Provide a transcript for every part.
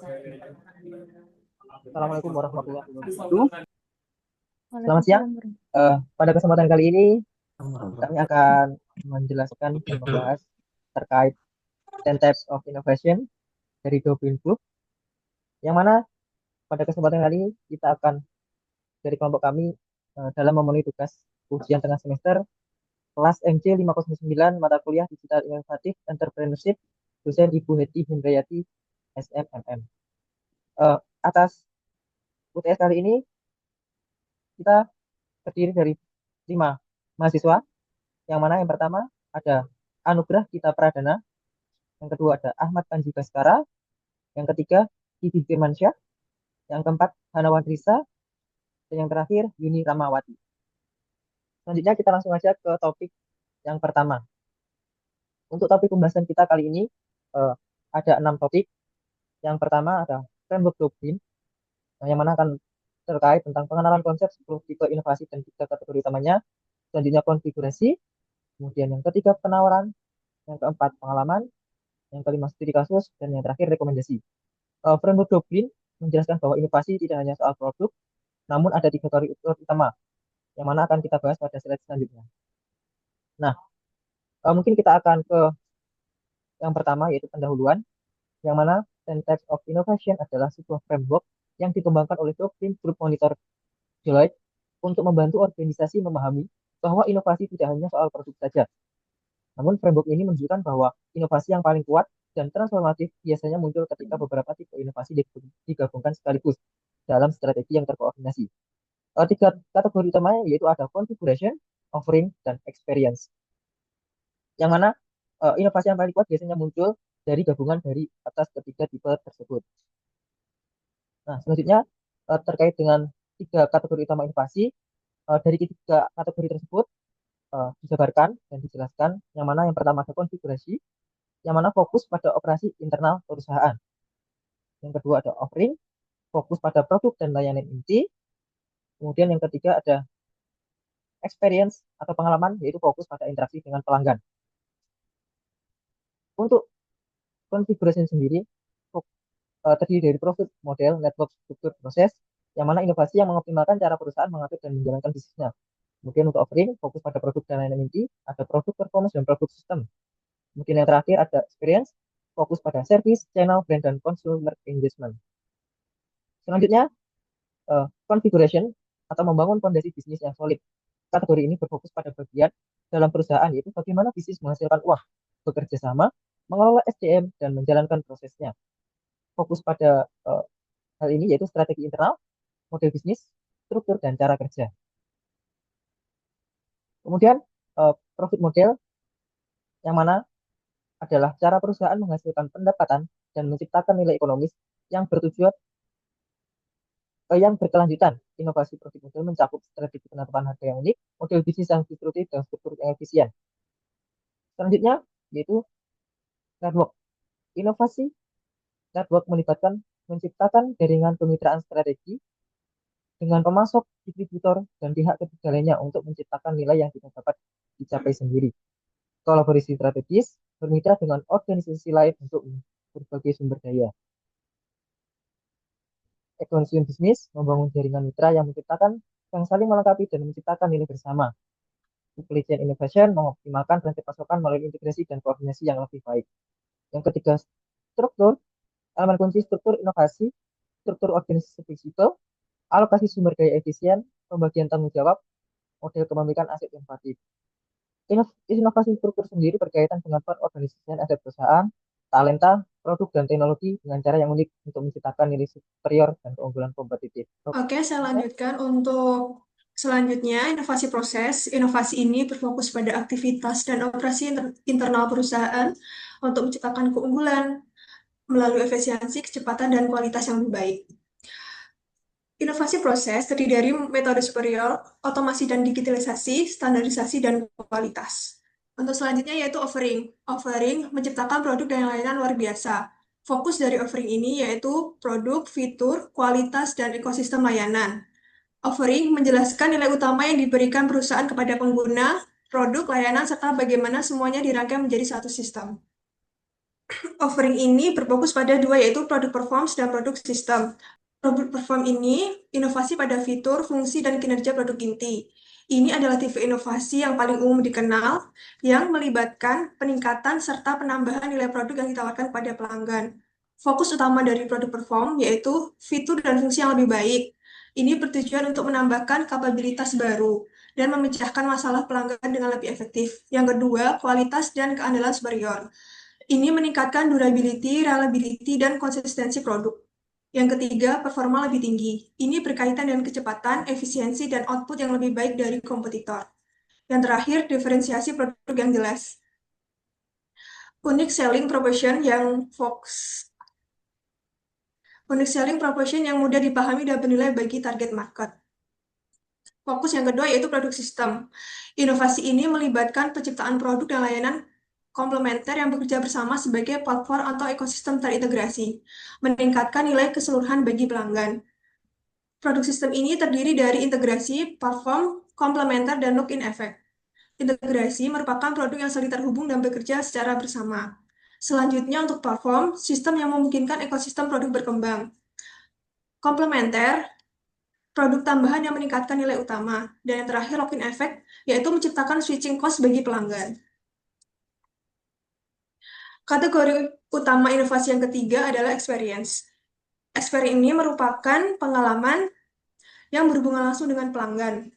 Assalamualaikum warahmatullahi wabarakatuh. Selamat siang. Waalaikumsalam warahmatullahi Pada kesempatan kali ini kami akan menjelaskan dan membahas terkait 10 types of innovation dari Dobrin Group, yang mana pada kesempatan kali ini kita akan dari kelompok kami dalam memenuhi tugas ujian tengah semester kelas MC 509 mata kuliah Digital Inovatif Entrepreneurship, dosen Ibu Heti Hindrayati SMMM. Atas UTS kali ini kita terdiri dari 5 mahasiswa, yang mana yang pertama ada Anugrah Kita Pradana, yang kedua ada Ahmad Panji Baskara, yang ketiga Didi Firmansyah, yang keempat Hanawan Risa, dan yang terakhir Yuni Ramawati. Selanjutnya kita langsung aja ke topik yang pertama. Untuk topik pembahasan kita kali ini eh, ada 6 topik. Yang pertama ada framework doktrin, yang mana akan terkait tentang pengenalan konsep 10 tipe inovasi dan 3 kategori utamanya. Selanjutnya konfigurasi, kemudian yang ketiga penawaran, yang keempat pengalaman, yang kelima studi kasus, dan yang terakhir rekomendasi. Framework doktrin menjelaskan bahwa inovasi tidak hanya soal produk, namun ada 3 kategori utama, yang mana akan kita bahas pada slide selanjutnya. Nah, mungkin kita akan ke yang pertama, yaitu pendahuluan, yang mana 10 Types of Innovation adalah sebuah framework yang dikembangkan oleh Doktrin Group Monitor Deloitte untuk membantu organisasi memahami bahwa inovasi tidak hanya soal produk saja. Namun framework ini menunjukkan bahwa inovasi yang paling kuat dan transformatif biasanya muncul ketika beberapa tipe inovasi digabungkan sekaligus dalam strategi yang terkoordinasi. 3 kategori utamanya yaitu ada configuration, offering, dan experience. Yang mana inovasi yang paling kuat biasanya muncul dari gabungan dari atas ketiga tipe tersebut. Nah, selanjutnya terkait dengan 3 kategori utama inovasi, dari 3 kategori tersebut dijabarkan dan dijelaskan, yang mana yang pertama ada konfigurasi, yang mana fokus pada operasi internal perusahaan. Yang kedua ada offering, fokus pada produk dan layanan inti. Kemudian yang ketiga ada experience atau pengalaman, yaitu fokus pada interaksi dengan pelanggan. Untuk konfigurasi sendiri terdiri dari profit model, network, struktur, proses, yang mana inovasi yang mengoptimalkan cara perusahaan mengatur dan menjalankan bisnisnya. Kemudian untuk offering, fokus pada produk dan layanan inti, ada produk performance dan produk sistem. Kemudian yang terakhir ada experience, fokus pada service, channel, brand, dan consumer engagement. Selanjutnya, configuration atau membangun fondasi bisnis yang solid. Kategori ini berfokus pada bagian dalam perusahaan, yaitu bagaimana bisnis menghasilkan uang, bekerja sama, mengelola SDM, dan menjalankan prosesnya. Fokus pada hal ini yaitu strategi internal, model bisnis, struktur, dan cara kerja. Kemudian profit model, yang mana adalah cara perusahaan menghasilkan pendapatan dan menciptakan nilai ekonomis yang bertujuan yang berkelanjutan. Inovasi profit model mencakup strategi penetapan harga yang unik, model bisnis yang disruptif, dan struktur yang efisien. Selanjutnya yaitu network. Inovasi network melibatkan menciptakan jaringan kemitraan strategi dengan pemasok, distributor, dan pihak ketiga lainnya untuk menciptakan nilai yang tidak dapat dicapai sendiri. Kolaborasi strategis, bermitra dengan organisasi lain untuk berbagai sumber daya. Ekosistem bisnis, membangun jaringan mitra yang menciptakan, yang saling melengkapi dan menciptakan nilai bersama. Supply chain innovation, mengoptimalkan rantai pasokan melalui integrasi dan koordinasi yang lebih baik. Yang ketiga, struktur, elemen kunci struktur inovasi, struktur organisasi fleksibel, alokasi sumber daya efisien, pembagian tanggung jawab, model kepemilikan aset inovatif. Inovasi struktur sendiri berkaitan dengan peran aset perusahaan, talenta, produk, dan teknologi dengan cara yang unik untuk menciptakan nilai superior dan keunggulan kompetitif. Oke, saya lanjutkan untuk selanjutnya inovasi proses. Inovasi ini berfokus pada aktivitas dan operasi internal perusahaan untuk menciptakan keunggulan melalui efisiensi, kecepatan, dan kualitas yang lebih baik. Inovasi proses terdiri dari metode superior, otomasi dan digitalisasi, standarisasi, dan kualitas. Untuk selanjutnya yaitu offering. Offering menciptakan produk dan layanan luar biasa. Fokus dari offering ini yaitu produk, fitur, kualitas, dan ekosistem layanan. Offering menjelaskan nilai utama yang diberikan perusahaan kepada pengguna, produk, layanan, serta bagaimana semuanya dirangkai menjadi satu sistem. Offering ini berfokus pada dua, yaitu produk performance dan produk sistem. Produk perform ini inovasi pada fitur, fungsi, dan kinerja produk inti. Ini adalah tipe inovasi yang paling umum dikenal, yang melibatkan peningkatan serta penambahan nilai produk yang ditawarkan pada pelanggan. Fokus utama dari produk perform yaitu fitur dan fungsi yang lebih baik. Ini bertujuan untuk menambahkan kapabilitas baru dan memecahkan masalah pelanggan dengan lebih efektif. Yang kedua, kualitas dan keandalan superior. Ini meningkatkan durability, reliability, dan konsistensi produk. Yang ketiga, performa lebih tinggi. Ini berkaitan dengan kecepatan, efisiensi, dan output yang lebih baik dari kompetitor. Yang terakhir, diferensiasi produk yang jelas. Unique selling proposition yang fokus. Unique selling proposition yang mudah dipahami dan bernilai bagi target market. Fokus yang kedua yaitu produk sistem. Inovasi ini melibatkan penciptaan produk dan layanan komplementer yang bekerja bersama sebagai platform atau ekosistem terintegrasi, meningkatkan nilai keseluruhan bagi pelanggan. Produk sistem ini terdiri dari integrasi, platform, komplementer, dan lock-in effect. Integrasi merupakan produk yang saling terhubung dan bekerja secara bersama. Selanjutnya untuk platform, sistem yang memungkinkan ekosistem produk berkembang. Komplementer, produk tambahan yang meningkatkan nilai utama. Dan yang terakhir, lock-in effect, yaitu menciptakan switching cost bagi pelanggan. Kategori utama inovasi yang ketiga adalah experience. Experience ini merupakan pengalaman yang berhubungan langsung dengan pelanggan.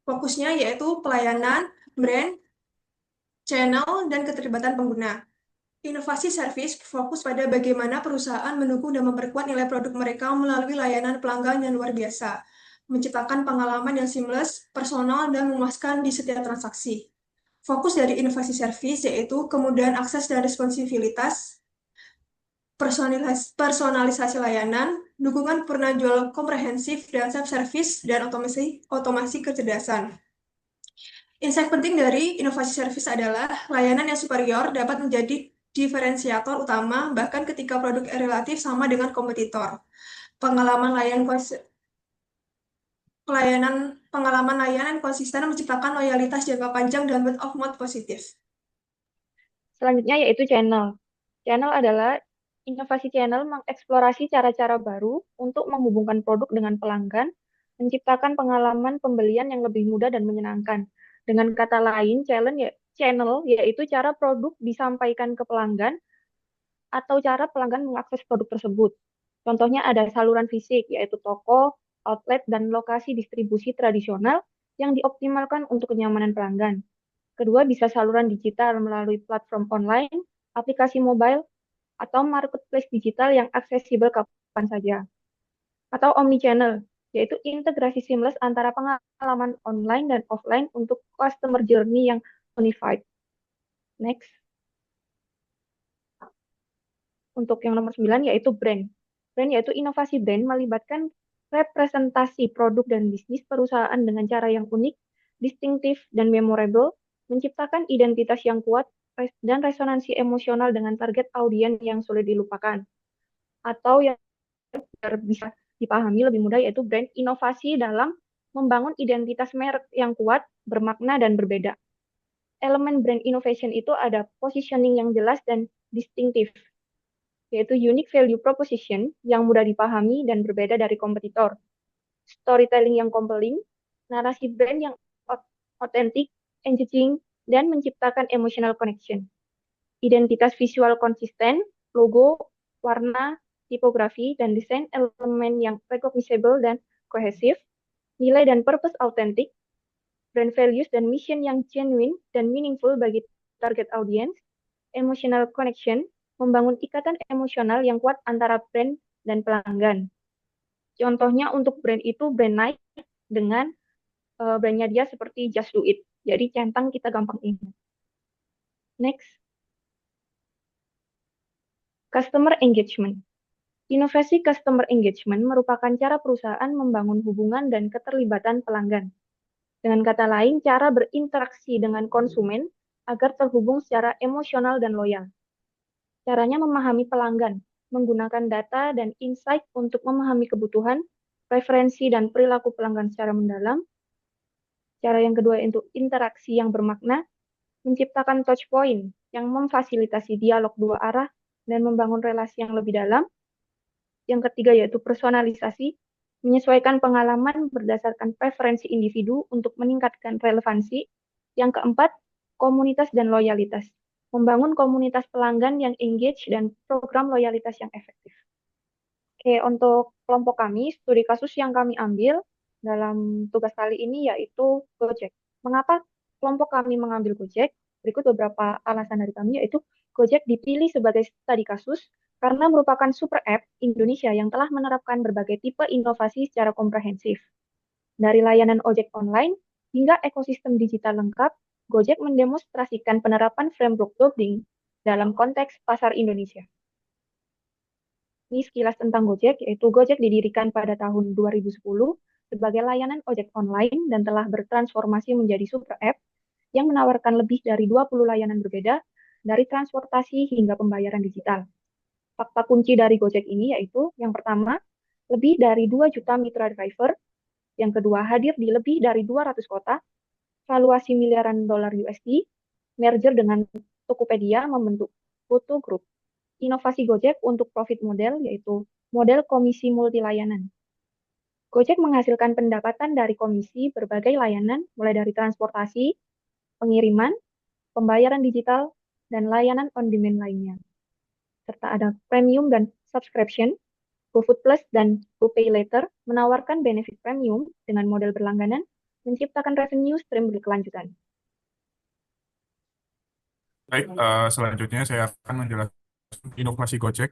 Fokusnya yaitu pelayanan, brand, channel, dan keterlibatan pengguna. Inovasi service fokus pada bagaimana perusahaan mendukung dan memperkuat nilai produk mereka melalui layanan pelanggan yang luar biasa, menciptakan pengalaman yang seamless, personal, dan memuaskan di setiap transaksi. Fokus dari inovasi service yaitu kemudahan akses dan responsivitas, personalisasi layanan, dukungan penjual komprehensif dan self-service, dan otomasi kecerdasan. Insight penting dari inovasi service adalah layanan yang superior dapat menjadi diferensiator utama bahkan ketika produk relatif sama dengan kompetitor. Pengalaman layanan konsisten menciptakan loyalitas jangka panjang dan word of mouth positif. Selanjutnya yaitu channel. Channel adalah inovasi channel mengeksplorasi cara-cara baru untuk menghubungkan produk dengan pelanggan, menciptakan pengalaman pembelian yang lebih mudah dan menyenangkan. Dengan kata lain, channel yaitu cara produk disampaikan ke pelanggan atau cara pelanggan mengakses produk tersebut. Contohnya ada saluran fisik, yaitu toko, outlet, dan lokasi distribusi tradisional yang dioptimalkan untuk kenyamanan pelanggan. Kedua, bisa saluran digital melalui platform online, aplikasi mobile, atau marketplace digital yang aksesibel kapan saja. Atau omnichannel, yaitu integrasi seamless antara pengalaman online dan offline untuk customer journey yang unified. Next. Untuk yang nomor 9 yaitu brand. Brand yaitu inovasi brand melibatkan representasi produk dan bisnis perusahaan dengan cara yang unik, distinktif, dan memorable, menciptakan identitas yang kuat dan resonansi emosional dengan target audiens yang sulit dilupakan. Atau yang bisa dipahami lebih mudah yaitu brand inovasi dalam membangun identitas merek yang kuat, bermakna, dan berbeda. Elemen brand innovation itu ada positioning yang jelas dan distinktif, yaitu unique value proposition yang mudah dipahami dan berbeda dari kompetitor, storytelling yang compelling, narasi brand yang otentik, engaging, dan menciptakan emotional connection. Identitas visual konsisten, logo, warna, tipografi, dan desain elemen yang recognizable dan kohesif, nilai dan purpose autentik, brand values dan mission yang genuine dan meaningful bagi target audience, emotional connection, membangun ikatan emosional yang kuat antara brand dan pelanggan. Contohnya untuk brand itu brand Nike dengan brandnya dia seperti Just Do It. Jadi centang kita gampang ingat. Next. Customer engagement. Inovasi customer engagement merupakan cara perusahaan membangun hubungan dan keterlibatan pelanggan. Dengan kata lain, cara berinteraksi dengan konsumen agar terhubung secara emosional dan loyal. Caranya memahami pelanggan, menggunakan data dan insight untuk memahami kebutuhan, preferensi, dan perilaku pelanggan secara mendalam. Cara yang kedua untuk interaksi yang bermakna, menciptakan touch point yang memfasilitasi dialog dua arah dan membangun relasi yang lebih dalam. Yang ketiga yaitu personalisasi, menyesuaikan pengalaman berdasarkan preferensi individu untuk meningkatkan relevansi. Yang keempat, komunitas dan loyalitas, membangun komunitas pelanggan yang engage dan program loyalitas yang efektif. Oke, untuk kelompok kami, studi kasus yang kami ambil dalam tugas kali ini yaitu Gojek. Mengapa kelompok kami mengambil Gojek? Berikut beberapa alasan dari kami, yaitu Gojek dipilih sebagai studi kasus karena merupakan super app Indonesia yang telah menerapkan berbagai tipe inovasi secara komprehensif. Dari layanan ojek online hingga ekosistem digital lengkap, Gojek mendemonstrasikan penerapan framework doubling dalam konteks pasar Indonesia. Ini sekilas tentang Gojek, yaitu Gojek didirikan pada tahun 2010 sebagai layanan ojek online dan telah bertransformasi menjadi super app yang menawarkan lebih dari 20 layanan berbeda, dari transportasi hingga pembayaran digital. Fakta kunci dari Gojek ini yaitu, yang pertama, lebih dari 2 juta mitra driver, yang kedua, hadir di lebih dari 200 kota, valuasi miliaran dolar USD, merger dengan Tokopedia membentuk Goto Group. Inovasi Gojek untuk profit model yaitu model komisi multi layanan. Gojek menghasilkan pendapatan dari komisi berbagai layanan mulai dari transportasi, pengiriman, pembayaran digital, dan layanan on-demand lainnya. Serta ada premium dan subscription, GoFood Plus dan GoPay Later menawarkan benefit premium dengan model berlangganan, menciptakan revenue stream berkelanjutan. Baik, selanjutnya saya akan menjelaskan inovasi Gojek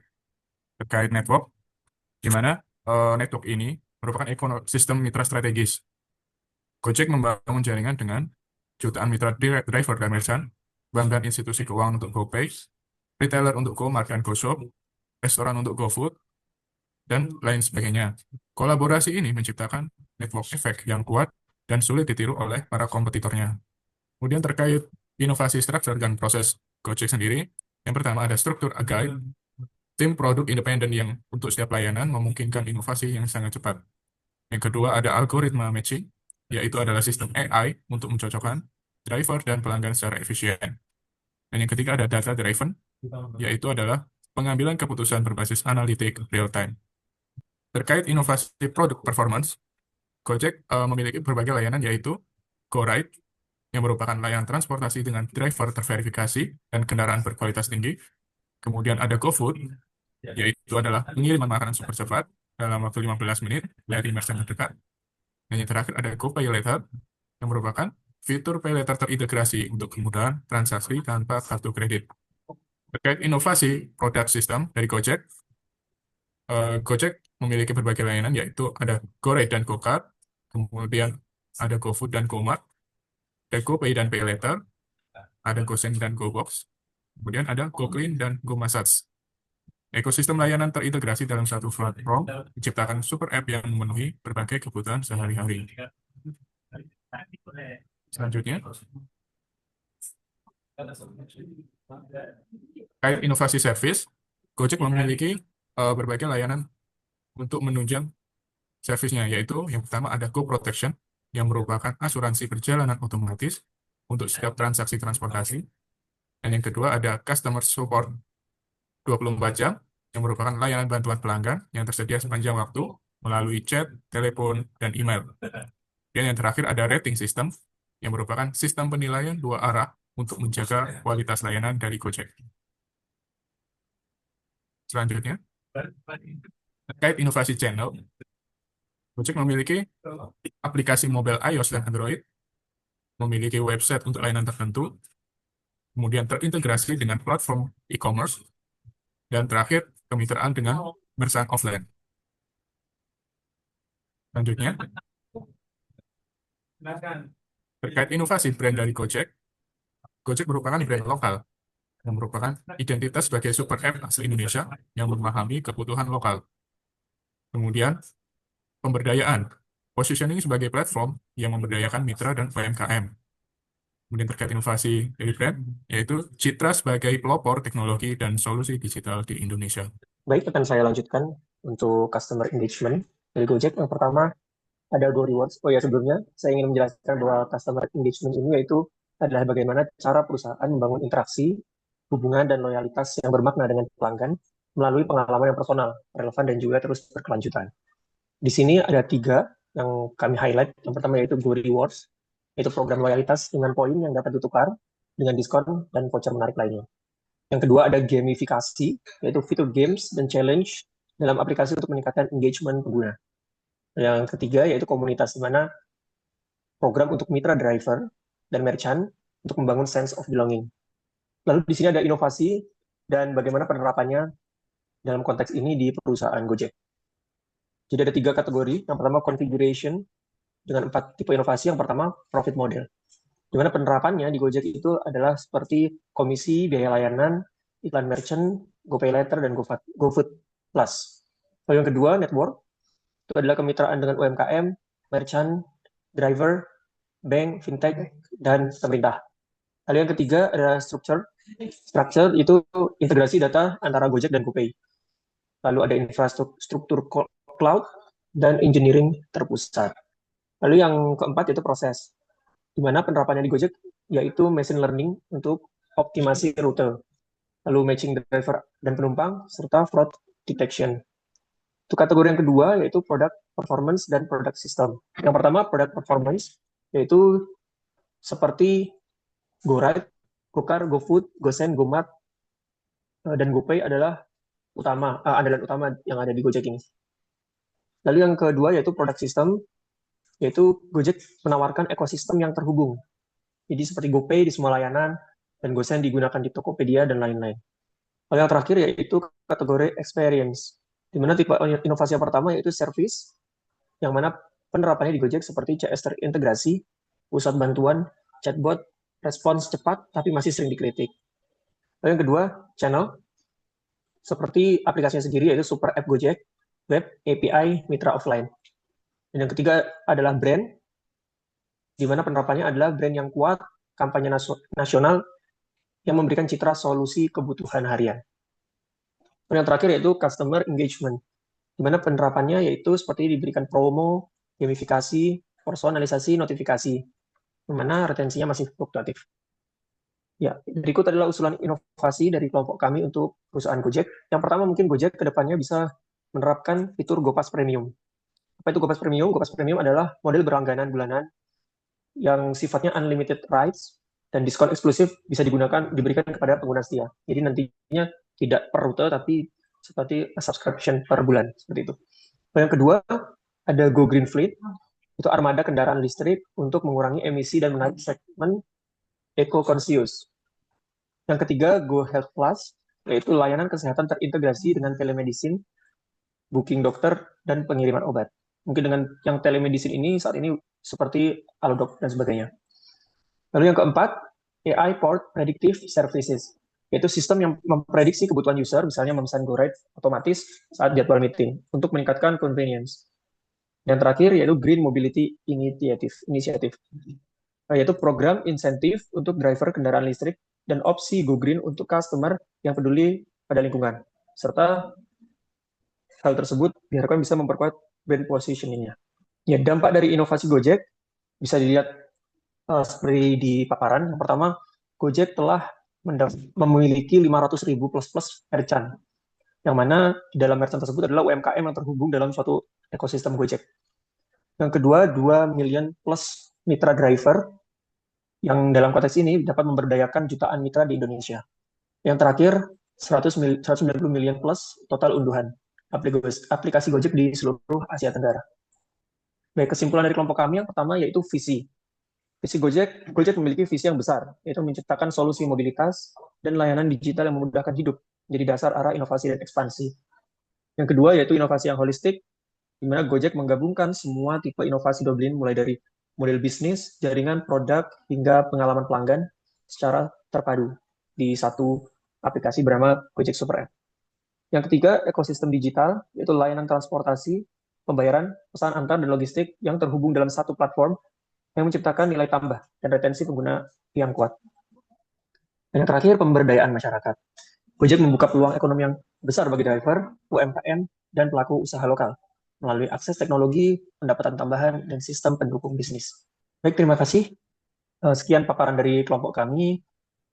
terkait network, di mana network ini merupakan ekosistem mitra strategis. Gojek membangun jaringan dengan jutaan mitra driver dan merchant, bank dan institusi keuangan untuk GoPay, retailer untuk GoMart dan GoShop, restoran untuk GoFood, dan lain sebagainya. Kolaborasi ini menciptakan network effect yang kuat dan sulit ditiru oleh para kompetitornya. Kemudian terkait inovasi struktur dan proses Gojek sendiri, yang pertama ada struktur agile, tim produk independen yang untuk setiap layanan memungkinkan inovasi yang sangat cepat. Yang kedua ada algoritma matching, yaitu adalah sistem AI untuk mencocokkan driver dan pelanggan secara efisien. Dan yang ketiga ada data driven, yaitu adalah pengambilan keputusan berbasis analitik real time. Terkait inovasi produk performance, Gojek memiliki berbagai layanan yaitu GoRide, yang merupakan layanan transportasi dengan driver terverifikasi dan kendaraan berkualitas tinggi. Kemudian ada GoFood, yaitu adalah pengiriman makanan super cepat dalam waktu 15 menit dari merchant terdekat. Dan yang terakhir ada GoPay Later, yang merupakan fitur pay later terintegrasi untuk kemudahan transaksi tanpa kartu kredit. Terkait inovasi produk sistem dari Gojek, Gojek memiliki berbagai layanan yaitu ada GoRide dan GoCard, kemudian ada GoFood dan GoMart, ada GoPay dan Pay Later, ada GoSend dan GoBox, kemudian ada GoClean dan GoMassage. Ekosistem layanan terintegrasi dalam satu platform menciptakan super app yang memenuhi berbagai kebutuhan sehari-hari. Selanjutnya, terkait inovasi service, Gojek memiliki berbagai layanan untuk menunjang servisnya, yaitu yang pertama ada GoProtection, yang merupakan asuransi perjalanan otomatis untuk setiap transaksi transportasi. Dan yang kedua ada Customer Support 24 jam, yang merupakan layanan bantuan pelanggan yang tersedia sepanjang waktu melalui chat, telepon, dan email. Dan yang terakhir ada Rating System, yang merupakan sistem penilaian dua arah untuk menjaga kualitas layanan dari Gojek. Selanjutnya, terkait inovasi channel, Gojek memiliki aplikasi mobile iOS dan Android, memiliki website untuk layanan tertentu, kemudian terintegrasi dengan platform e-commerce, dan terakhir kemitraan dengan merchant offline. Selanjutnya, terkait inovasi brand dari Gojek, Gojek merupakan brand lokal yang merupakan identitas sebagai super app asli Indonesia yang memahami kebutuhan lokal. Kemudian, pemberdayaan, positioning sebagai platform yang memberdayakan mitra dan UMKM. Kemudian terkait inovasi dari brand, yaitu Citra sebagai pelopor teknologi dan solusi digital di Indonesia. Baik, akan saya lanjutkan untuk customer engagement dari Gojek. Yang pertama, ada Go Rewards. Oh ya, sebelumnya saya ingin menjelaskan bahwa customer engagement ini yaitu adalah bagaimana cara perusahaan membangun interaksi hubungan dan loyalitas yang bermakna dengan pelanggan melalui pengalaman yang personal, relevan, dan juga terus berkelanjutan. Di sini ada 3 yang kami highlight. Yang pertama yaitu Go Rewards, yaitu program loyalitas dengan poin yang dapat ditukar dengan diskon dan voucher menarik lainnya. Yang kedua ada gamifikasi, yaitu fitur games dan challenge dalam aplikasi untuk meningkatkan engagement pengguna. Yang ketiga yaitu komunitas, di mana program untuk mitra driver dan merchant untuk membangun sense of belonging. Lalu di sini ada inovasi dan bagaimana penerapannya dalam konteks ini di perusahaan Gojek. Jadi ada 3 kategori. Yang pertama configuration dengan 4 tipe inovasi. Yang pertama profit model, di mana penerapannya di Gojek itu adalah seperti komisi, biaya layanan, iklan merchant, GoPay Later, dan GoFood Plus. Lalu yang kedua network, itu adalah kemitraan dengan UMKM, merchant, driver, bank, fintech, dan pemerintah. Lalu yang ketiga adalah structure. Structure itu integrasi data antara Gojek dan GoPay. Lalu ada infrastruktur cloud dan engineering terpusat. Lalu yang keempat itu proses, di mana penerapannya di Gojek yaitu machine learning untuk optimasi rute, lalu matching driver dan penumpang, serta fraud detection. Untuk kategori yang kedua yaitu product performance dan product system. Yang pertama product performance, yaitu seperti GoRide, GoCar, GoFood, GoSend, GoMart, dan GoPay adalah andalan utama yang ada di Gojek ini. Lalu yang kedua yaitu product system, yaitu Gojek menawarkan ekosistem yang terhubung. Jadi seperti GoPay di semua layanan, dan GoSend digunakan di Tokopedia, dan lain-lain. Lalu yang terakhir yaitu kategori experience, di mana tipe inovasi yang pertama yaitu service, yang mana penerapannya di Gojek seperti CS terintegrasi, pusat bantuan, chatbot, respons cepat, tapi masih sering dikritik. Lalu yang kedua, channel, seperti aplikasinya sendiri yaitu Super App Gojek, web, API, mitra offline. Dan yang ketiga adalah brand, di mana penerapannya adalah brand yang kuat, kampanye nasional yang memberikan citra solusi kebutuhan harian. Dan yang terakhir yaitu customer engagement, di mana penerapannya yaitu seperti diberikan promo, gamifikasi, personalisasi, notifikasi, di mana retensinya masih fluktuatif. Ya, berikut adalah usulan inovasi dari kelompok kami untuk perusahaan Gojek. Yang pertama mungkin Gojek ke depannya bisa menerapkan fitur GoPass Premium. Apa itu GoPass Premium? GoPass Premium adalah model berlangganan bulanan yang sifatnya unlimited rights dan diskon eksklusif bisa diberikan kepada pengguna setia. Jadi nantinya tidak per rute, tapi seperti subscription per bulan, seperti itu. Yang kedua, ada Go Green Fleet, itu armada kendaraan listrik untuk mengurangi emisi dan menarik segmen eco-conscious. Yang ketiga, Go Health Plus, yaitu layanan kesehatan terintegrasi dengan telemedicine, booking dokter, dan pengiriman obat. Mungkin dengan yang telemedicine ini saat ini seperti Halodoc dan sebagainya. Lalu yang keempat, AI Powered Predictive Services, yaitu sistem yang memprediksi kebutuhan user, misalnya memesan GoRide otomatis saat jadwal meeting, untuk meningkatkan convenience. Yang terakhir yaitu Green Mobility Initiative, yaitu program insentif untuk driver kendaraan listrik dan opsi Go Green untuk customer yang peduli pada lingkungan. Serta hal tersebut diharapkan bisa memperkuat brand positioning-nya. Ya, dampak dari inovasi Gojek bisa dilihat seperti di paparan. Yang pertama, Gojek telah memiliki 500.000 plus merchant, yang mana di dalam merchant tersebut adalah UMKM yang terhubung dalam suatu ekosistem Gojek. Yang kedua, 2 million plus mitra driver, yang dalam konteks ini dapat memberdayakan jutaan mitra di Indonesia. Yang terakhir, 190 million plus total unduhan aplikasi Gojek di seluruh Asia Tenggara. Baik, kesimpulan dari kelompok kami yang pertama yaitu visi. Visi Gojek memiliki visi yang besar, yaitu menciptakan solusi mobilitas dan layanan digital yang memudahkan hidup, menjadi dasar arah inovasi dan ekspansi. Yang kedua yaitu inovasi yang holistik, di mana Gojek menggabungkan semua tipe inovasi Doblin, mulai dari model bisnis, jaringan, produk, hingga pengalaman pelanggan secara terpadu di satu aplikasi bernama Gojek Super App. Yang ketiga, ekosistem digital, yaitu layanan transportasi, pembayaran, pesan antar, dan logistik yang terhubung dalam satu platform yang menciptakan nilai tambah dan retensi pengguna yang kuat. Dan yang terakhir, pemberdayaan masyarakat. Gojek membuka peluang ekonomi yang besar bagi driver, UMKM, dan pelaku usaha lokal melalui akses teknologi, pendapatan tambahan, dan sistem pendukung bisnis. Baik, terima kasih. Sekian paparan dari kelompok kami.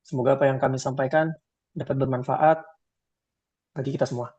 Semoga apa yang kami sampaikan dapat bermanfaat bagi kita semua.